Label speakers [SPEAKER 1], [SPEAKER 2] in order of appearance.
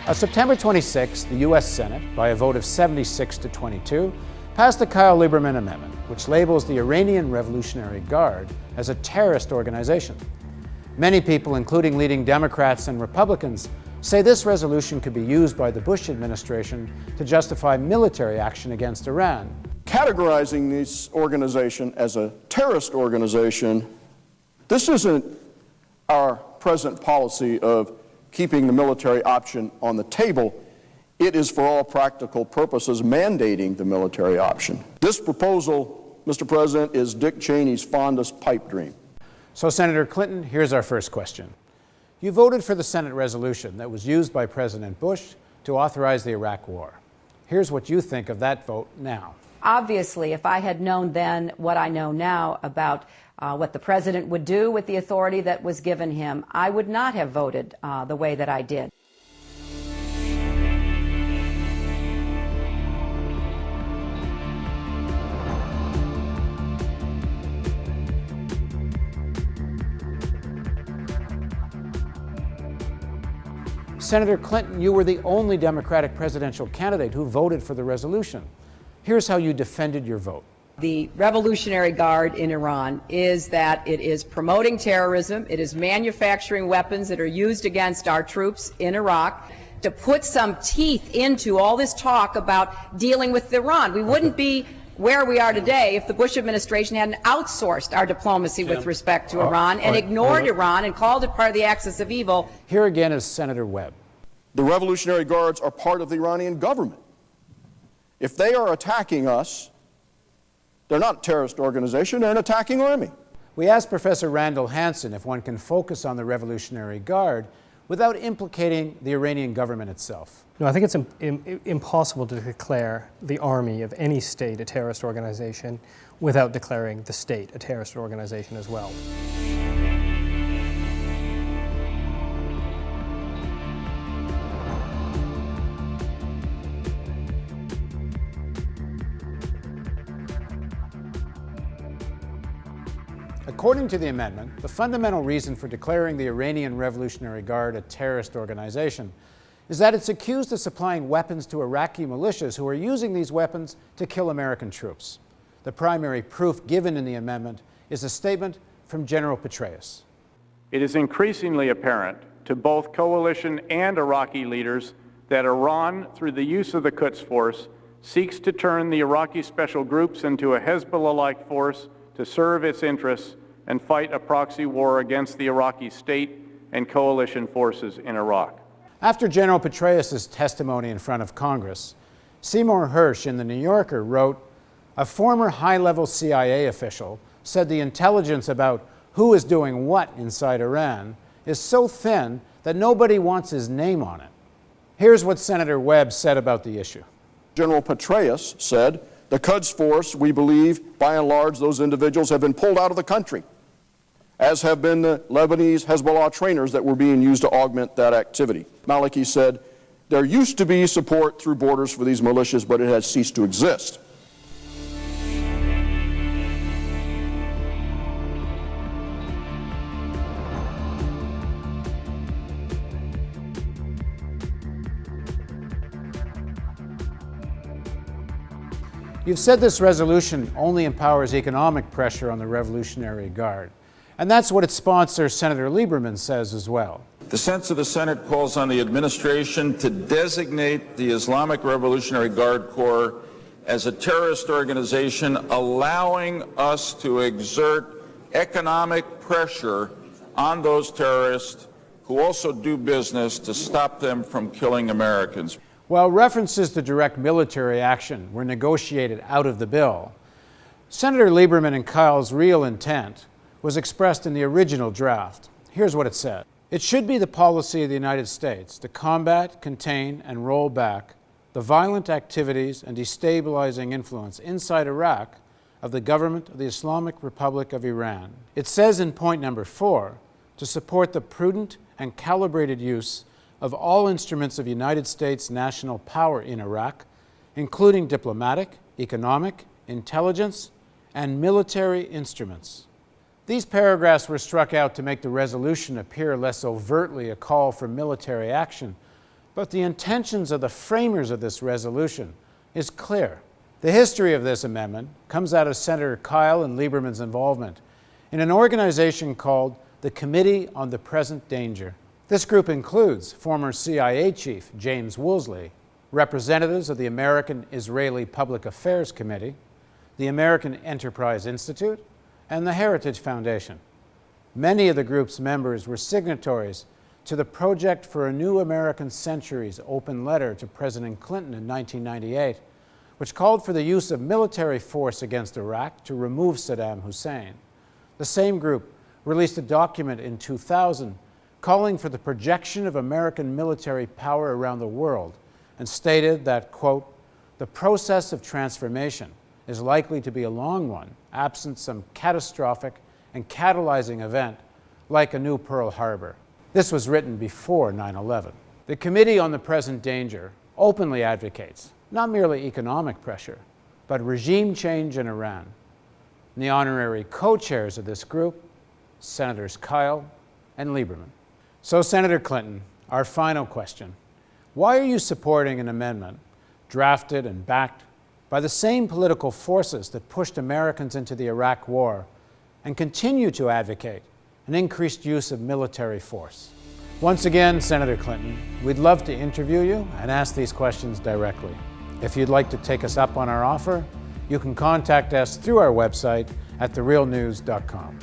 [SPEAKER 1] On September 26, the U.S. Senate, by a vote of 76 to 22, passed the Kyle Lieberman Amendment, which labels the Iranian Revolutionary Guard as a terrorist organization. Many people, including leading Democrats and Republicans, say this resolution could be used by the Bush administration to justify military action against Iran.
[SPEAKER 2] Categorizing this organization as a terrorist organization, this isn't our present policy of keeping the military option on the table. It is, for all practical purposes, mandating the military option. This proposal, Mr. President, is Dick Cheney's fondest pipe dream.
[SPEAKER 1] So, Senator Clinton, here's our first question. You voted for the Senate resolution that was used by President Bush to authorize the Iraq War. Here's what you think of that vote now.
[SPEAKER 3] Obviously, if I had known then what I know now about what the president would do with the authority that was given him, I would not have voted the way that I did.
[SPEAKER 1] Senator Clinton, you were the only Democratic presidential candidate who voted for the resolution. Here's how you defended your vote.
[SPEAKER 3] The Revolutionary Guard in Iran is that it is promoting terrorism, it is manufacturing weapons that are used against our troops in Iraq. To put some teeth into all this talk about dealing with Iran, we wouldn't be where we are today if the Bush administration hadn't outsourced our diplomacy with respect to Iran and ignored Iran and called it part of the axis of evil.
[SPEAKER 1] Here again is Senator Webb.
[SPEAKER 2] The Revolutionary Guards are part of the Iranian government. If they are attacking us, they're not a terrorist organization, they're an attacking army.
[SPEAKER 1] We asked Professor Randall Hansen if one can focus on the Revolutionary Guard without implicating the Iranian government itself.
[SPEAKER 4] No, I think it's impossible to declare the army of any state a terrorist organization without declaring the state a terrorist organization as well.
[SPEAKER 1] According to the amendment, the fundamental reason for declaring the Iranian Revolutionary Guard a terrorist organization is that it's accused of supplying weapons to Iraqi militias who are using these weapons to kill American troops. The primary proof given in the amendment is a statement from General Petraeus.
[SPEAKER 5] It is increasingly apparent to both coalition and Iraqi leaders that Iran, through the use of the Quds Force, seeks to turn the Iraqi special groups into a Hezbollah-like force to serve its interests and fight a proxy war against the Iraqi state and coalition forces in Iraq.
[SPEAKER 1] After General Petraeus' testimony in front of Congress, Seymour Hersh in The New Yorker wrote, "A former high-level CIA official said the intelligence about who is doing what inside Iran is so thin that nobody wants his name on it." Here's what Senator Webb said about the issue.
[SPEAKER 2] General Petraeus said, "The Quds Force, we believe, by and large, those individuals have been pulled out of the country, as have been the Lebanese Hezbollah trainers that were being used to augment that activity." Maliki said, "There used to be support through borders for these militias, but it has ceased to exist."
[SPEAKER 1] You've said this resolution only empowers economic pressure on the Revolutionary Guard. And that's what its sponsor, Senator Lieberman, says as well.
[SPEAKER 6] The sense of the Senate calls on the administration to designate the Islamic Revolutionary Guard Corps as a terrorist organization, allowing us to exert economic pressure on those terrorists who also do business to stop them from killing Americans.
[SPEAKER 1] While references to direct military action were negotiated out of the bill, Senator Lieberman and Kyle's real intent was expressed in the original draft. Here's what it said. "It should be the policy of the United States to combat, contain, and roll back the violent activities and destabilizing influence inside Iraq of the government of the Islamic Republic of Iran." It says in point number 4 to support the prudent and calibrated use of all instruments of United States national power in Iraq, including diplomatic, economic, intelligence, and military instruments. These paragraphs were struck out to make the resolution appear less overtly a call for military action, But the intentions of the framers of this resolution is clear. The history of this amendment comes out of Senator Kyle and Lieberman's involvement in an organization called the Committee on the Present Danger. This group includes former CIA Chief James Woolsey, representatives of the American Israeli Public Affairs Committee, the American Enterprise Institute, and the Heritage Foundation. Many of the group's members were signatories to the Project for a New American Century's open letter to President Clinton in 1998, which called for the use of military force against Iraq to remove Saddam Hussein. The same group released a document in 2000 calling for the projection of American military power around the world and stated that, quote, the process of transformation is likely to be a long one, absent some catastrophic and catalyzing event like a new Pearl Harbor. This was written before 9/11. The Committee on the Present Danger openly advocates not merely economic pressure, but regime change in Iran. And the honorary co-chairs of this group, Senators Kyle and Lieberman. So, Senator Clinton, our final question. Why are you supporting an amendment drafted and backed by the same political forces that pushed Americans into the Iraq War and continue to advocate an increased use of military force? Once again, Senator Clinton, we'd love to interview you and ask these questions directly. If you'd like to take us up on our offer, you can contact us through our website at therealnews.com.